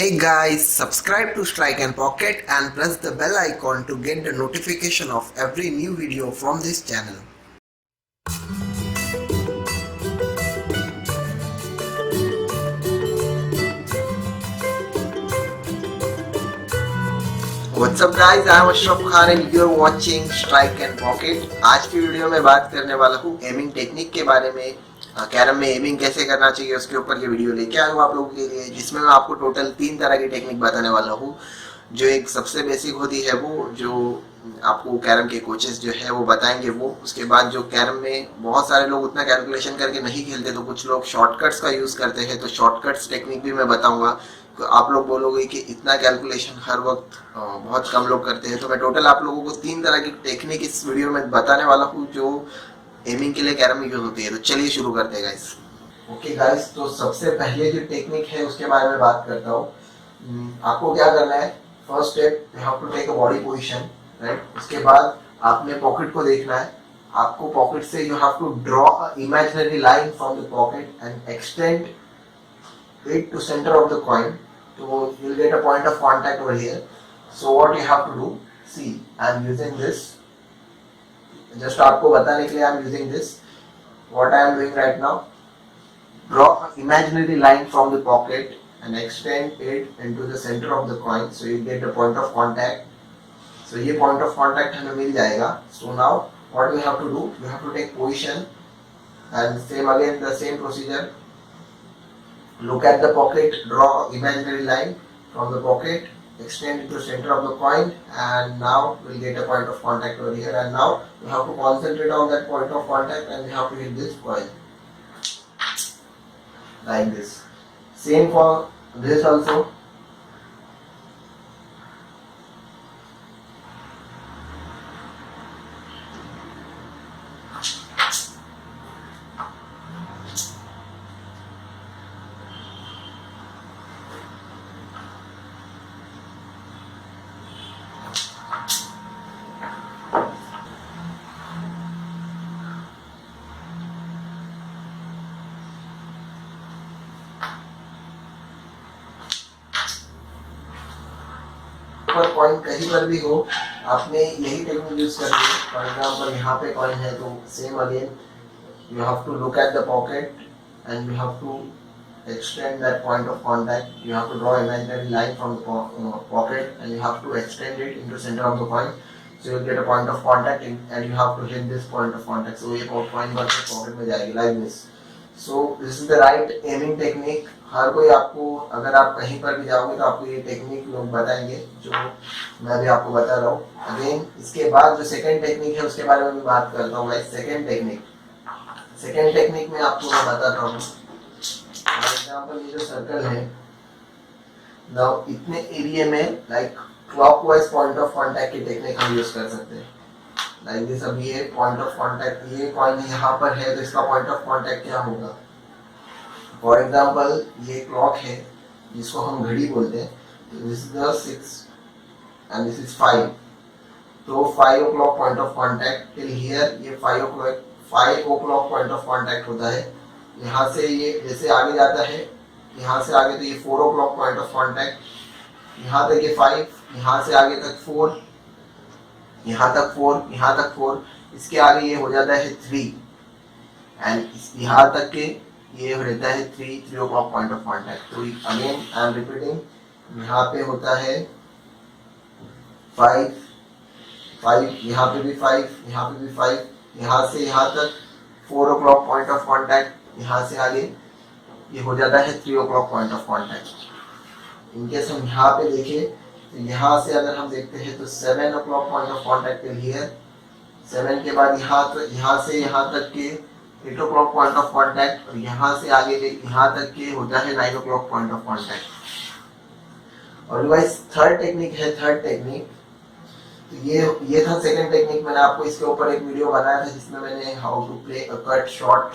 Hey guys, subscribe to Strike and Pocket and press the bell icon to get the notification of every new video from this channel. What's up guys, I am Ashraf Khan and you are watching Strike and Pocket. आज की video में बात करने वाला हूँ aiming technique के बारे में। कैरम में एमिंग कैसे करना चाहिए उसके ऊपर ये वीडियो लेके आया हूँ आप लोगों के लिए, जिसमें मैं आपको टोटल 3 तरह की टेक्निक बताने वाला हूँ। जो एक सबसे बेसिक होती है वो जो आपको कैरम के कोचेस जो है वो बताएंगे वो। उसके बाद जो कैरम में बहुत सारे लोग उतना कैलकुलेशन करके नहीं खेलते, तो कुछ लोग शॉर्टकट्स का यूज़ करते हैं, तो शॉर्टकट्स टेक्निक भी मैं बताऊंगा। तो आप लोग बोलोगे कि इतना कैलकुलेशन हर वक्त बहुत कम लोग करते हैं, तो मैं टोटल आप लोगों को 3 तरह की टेक्निक इस वीडियो में बताने वाला हूँ जो एमिंग के लिए कैरम में यूज होती है। तो चलिए शुरू करते हैं गाइस। ओके गाइस, तो सबसे पहले जो टेक्निक है उसके बारे में बात करता हूँ। आपको क्या करना है, first step you have to take a body position, right. उसके बाद आपने पॉकेट को देखना है। आपको पॉकेट से you have to draw a imaginary line from the pocket and extend it to center of the coin, so you'll get a point of contact over here. So what you have to do, see I'm using this, just आपको बताने के लिए I'm using this. What I am doing right now, draw an imaginary line from the pocket and extend it into the center of the coin, so you get the point of contact. So ये point of contact हमें मिल जाएगा. So now what we have to do, we have to take position and same again the same procedure. Look at the pocket, draw imaginary line from the pocket, extend it to the center of the coin, and now we'll get a point of contact over here. And now we have to concentrate on that point of contact and we have to hit this coin like this. Same for this also. पर coin कहीं पर भी हो, आपने यही technique use करनी है। For example यहाँ पे कॉइन है तो same again you have to look at the pocket and you have to extend that point of contact. You have to draw imaginary line from the pocket and you have to extend it into center of the coin, so you'll get a point of contact and you have to hit this point of contact. So ये coin बन के pocket में जाएगी like this. So this is the right aiming technique. हर कोई आपको, अगर आप कहीं पर भी जाओगे तो आपको ये टेक्निक लोग बताएंगे जो मैं भी आपको बता रहा हूँ। अगेन इसके बाद जो सेकंड टेक्निक है उसके बारे में भी बात करता हूँ। सेकंड टेक्निक में आपको मैं बताता हूँ। फॉर एग्जांपल ये जो सर्कल है, नाउ इतने एरिया में like clockwise point of contact की टेक्निक हम यूज कर सकते हैं लाइक दिस। अब ये पॉइंट ऑफ कांटेक्ट, ये कॉइन यहाँ पर है तो इसका पॉइंट ऑफ कांटेक्ट क्या होगा। फॉर एग्जांपल ये क्लॉक है जिसको हम घड़ी बोलते हैं, this is the 6 and this is 5, तो 5 o'clock point of contact till here. ये 5 o'clock पॉइंट ऑफ कांटेक्ट होता है। यहाँ से ये जैसे आगे जाता है, यहाँ से आगे तो ये 4 o'clock पॉइंट ऑफ कांटेक्ट, यहाँ तक ये 5, यहाँ से आगे तक 4, यहाँ तक 4, यहाँ तक 4, इसके आगे ये हो जाता है 3 एंड यहाँ तक के ये रहता है 3 o'clock पॉइंट ऑफ कांटेक्ट। तो अगेन आई एम रिपीटिंग, यहाँ पे होता है 5, यहाँ पे भी 5, यहाँ पे भी 5, यहाँ से यहाँ तक 4 o'clock पॉइंट ऑफ कांटेक्ट, यहाँ से आगे ये हो जाता है 3 o'clock point of contact. In case हम यहाँ पे देखें तो यहाँ से अगर हम देखते हैं तो 7 o'clock point of contact till here, 7 के बाद यहाँ से यहाँ तक के 8 o'clock पॉइंट ऑफ कांटेक्ट, और यहाँ से आगे यहाँ तक के होता है 9 o'clock पॉइंट ऑफ कांटेक्ट। और गाइस थर्ड टेक्निक, तो ये था सेकंड टेक्निक। मैंने आपको इसके ऊपर एक वीडियो बनाया था जिसमें मैंने how to play a cut shot,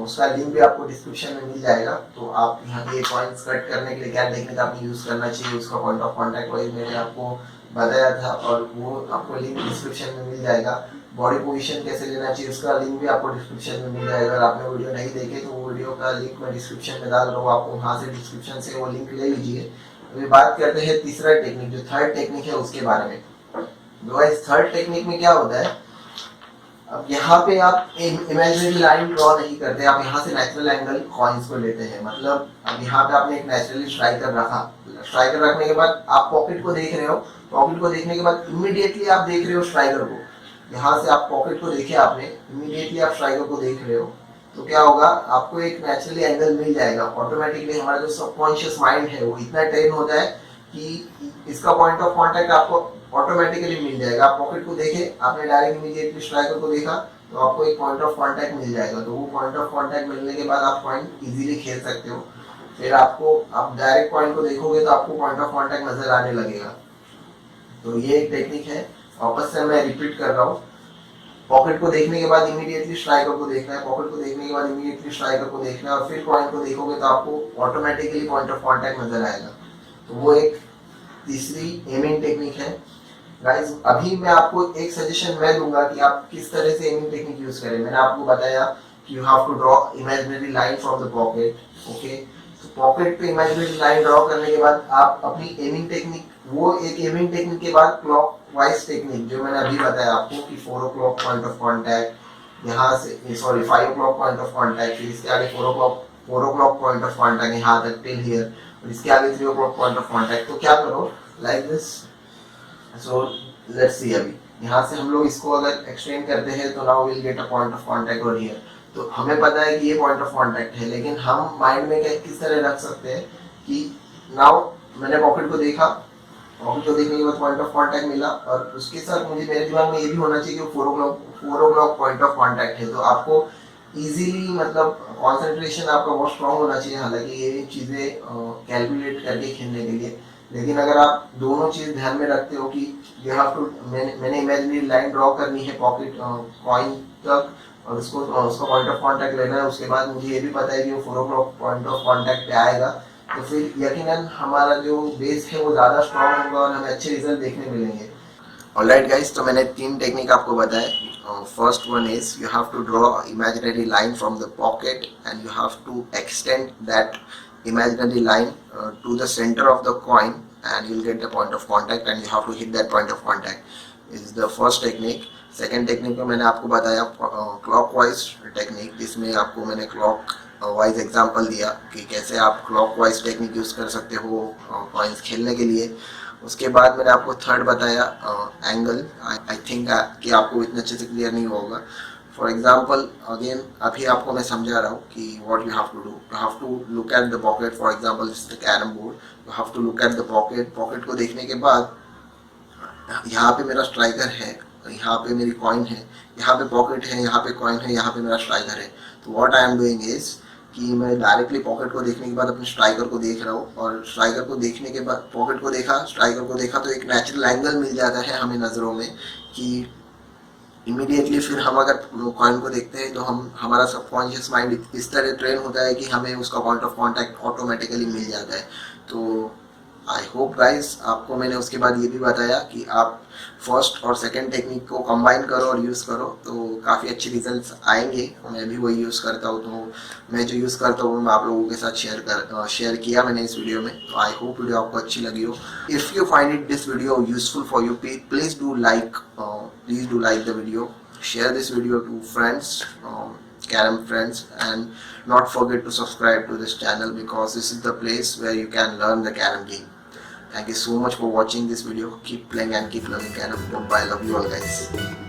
उसका लिंक भी आपको डिस्क्रिप्शन में मिल जाएगा। तो आप यहाँ ये कॉइन्स कट करने के लिए क्या टेक्निक आपने यूज करना चाहिए, उसका पॉइंट ऑफ कांटेक्ट वाइज मैंने आपको बताया था और वो आपको लिंक डिस्क्रिप्शन में मिल जाएगा। बॉडी पोजीशन कैसे लेना चाहिए उसका लिंक भी आपको डिस्क्रिप्शन में मिल जाएगा। अगर आपने वीडियो नहीं देखे तो वो वीडियो का लिंक मैं डिस्क्रिप्शन में डाल रहा हूँ, आपको वहाँ से डिस्क्रिप्शन से वो लिंक ले लीजिए अभी बात करते हैं तीसरा टेक्निक, जो थर्ड टेक्निक है उसके बारे में। गाइस थर्ड टेक्निक में क्या होता है, अब यहाँ पे आप इमेजिनरी लाइन ड्रॉ नहीं करते, आप यहाँ से नेचुरल एंगल कॉइन्स को लेते हैं। मतलब अब यहाँ पे आपने एक नेचुरली स्ट्राइकर रखा, स्ट्राइकर रखने के बाद आप पॉकेट को देख रहे हो, पॉकेट को देखने के बाद इमीडिएटली आप देख रहे हो स्ट्राइकर को। यहाँ से आप पॉकेट को देखे आपने, इमीडिएटली आप स्ट्राइकर को देख रहे हो, तो क्या होगा, आपको एक नेचुरली एंगल मिल जाएगा। ऑटोमेटिकली हमारा जो सबकॉन्शियस माइंड है वो इतना ट्रेन होता है कि इसका पॉइंट ऑफ कांटेक्ट आपको ऑटोमेटिकली मिल जाएगा। आप पॉकेट को देखे, आपने डायरेक्ट इमीडिएटली स्ट्राइकर को देखा, तो आपको एक पॉइंट ऑफ कांटेक्ट मिल जाएगा। तो वो पॉइंट ऑफ कांटेक्ट मिलने के बाद आप पॉइंट इजीली खेल सकते हो। फिर आपको, आप डायरेक्ट पॉइंट को देखोगे तो आपको पॉइंट ऑफ कांटेक्ट नजर आने लगेगा। तो ये एक टेक्निक है। वापस से मैं रिपीट कर रहा हूँ, पॉकेट को देखने के बाद इमीडिएटली स्ट्राइकर को देखना है, पॉकेट को देखने के बाद इमीडिएटली स्ट्राइकर को देखना है, और फिर पॉइंट को देखोगे तो आपको ऑटोमेटिकली पॉइंट ऑफ कांटेक्ट नजर आएगा। तो वो एक तीसरी एमिंग टेक्निक है। गाइस अभी मैं आपको एक सजेशन मैं दूंगा कि आप किस तरह से एमिंग टेक्निक यूज करें। मैंने आपको बताया कि you have to draw imaginary line from the pocket. Okay, तो पॉकेट पे इमेजिनरी लाइन ड्रॉ करने के बाद आप अपनी एमिंग टेक्निक, वो एक एमिंग टेक्निक के बाद क्लॉक वाइज टेक्निक जो मैंने अभी बताया आपको कि 4 o'clock पॉइंट ऑफ कांटेक्ट, यहाँ से sorry 5 o'clock point of contact, फिर इसके आगे 4 o'clock पॉइंट ऑफ कांटेक्ट यहाँ तक टिल हियर, और इसके आगे 3 o'clock पॉइंट ऑफ कांटेक्ट। तो क्या करो, like this. So let's see, अभी यहाँ से हम लोग इसको अगर एक्सटेंड करते हैं तो now will get a point of contact और हियर। तो हमें पता है कि ये पॉइंट ऑफ कांटेक्ट है, लेकिन हम माइंड में किस तरह रख सकते हैं कि नाउ मैंने पॉकेट को देखा, पॉकेट को देखने के बाद पॉइंट ऑफ कांटेक्ट मिला, और उसके साथ मुझे मेरे दिमाग में ये भी होना चाहिए कि 4 o'clock पॉइंट ऑफ कांटेक्ट है। तो आपको इजीली, मतलब कंसंट्रेशन आपका बहुत स्ट्रांग होना चाहिए। हालांकि ये चीज़ें कैलकुलेट करके खेलने के लिए, लेकिन अगर आप दोनों चीज़ ध्यान में रखते हो कि यू हैव टू, मैंने इमेजिनरी लाइन ड्रॉ करनी है पॉकेट कॉइन तक, और उसका पॉइंट ऑफ कांटेक्ट लेना है, उसके बाद मुझे ये भी पता है कि वो 4 o'clock पॉइंट ऑफ कांटेक्ट पे आएगा, तो फिर यकीनन हमारा जो बेस है वो ज़्यादा स्ट्रांग होगा और हमें अच्छे रिजल्ट देखने मिलेंगे। ऑलराइट गाइस, तो मैंने 3 टेक्निक आपको बताए। First one is you have to draw imaginary line from the pocket and you have to extend that imaginary line to the center of the coin and you'll get the point of contact and you have to hit that point of contact. This is the first technique. Second technique में मैंने आपको बताया clockwise technique, जिसमें आपको मैंने clock wise example दिया कि कैसे आप क्लॉक वाइज टेक्निक यूज़ कर सकते हो कॉइन्स खेलने के लिए। उसके बाद मैंने आपको थर्ड बताया एंगल। आई थिंक कि आपको इतने अच्छे से क्लियर नहीं होगा। फॉर एग्जाम्पल अगेन अभी आपको मैं समझा रहा हूँ कि what you have to do, you have to look at the pocket. For example this is the carrom board, you have to look at the pocket. Pocket को देखने के बाद यहाँ पे मेरा स्ट्राइकर है, यहाँ पे मेरी कॉइन है, यहाँ पे पॉकेट है, यहाँ पे कॉइन है, यहाँ पे मेरा स्ट्राइकर है। तो what I am doing is कि मैं डायरेक्टली पॉकेट को देखने के बाद अपने स्ट्राइकर को देख रहा हूँ, और स्ट्राइकर को देखने के बाद पॉकेट को देखा, स्ट्राइकर को देखा, तो एक नेचुरल एंगल मिल जाता है हमें नज़रों में कि इमीडिएटली फिर हम अगर कॉइन को देखते हैं तो हमारा सबकॉन्शियस माइंड इस तरह ट्रेन होता है कि हमें उसका पॉइंट ऑफ कांटेक्ट ऑटोमेटिकली मिल जाता है। तो आई होप गाइस आपको मैंने उसके बाद ये भी बताया कि आप फर्स्ट और सेकंड टेक्निक को कंबाइन करो और यूज़ करो तो काफ़ी अच्छे रिजल्ट्स आएंगे। मैं भी वही यूज़ करता हूँ, तो मैं जो यूज़ करता हूँ मैं आप लोगों के साथ शेयर किया मैंने इस वीडियो में। तो आई होप वीडियो आपको अच्छी लगी हो। If you find it this video useful for you, please do like the video, share this video to friends, carom friends, and not forget to subscribe to this channel because this is the place where you can learn the carom game. Thank you so much for watching this video. Keep playing and keep learning carom. Bye. Love you all guys.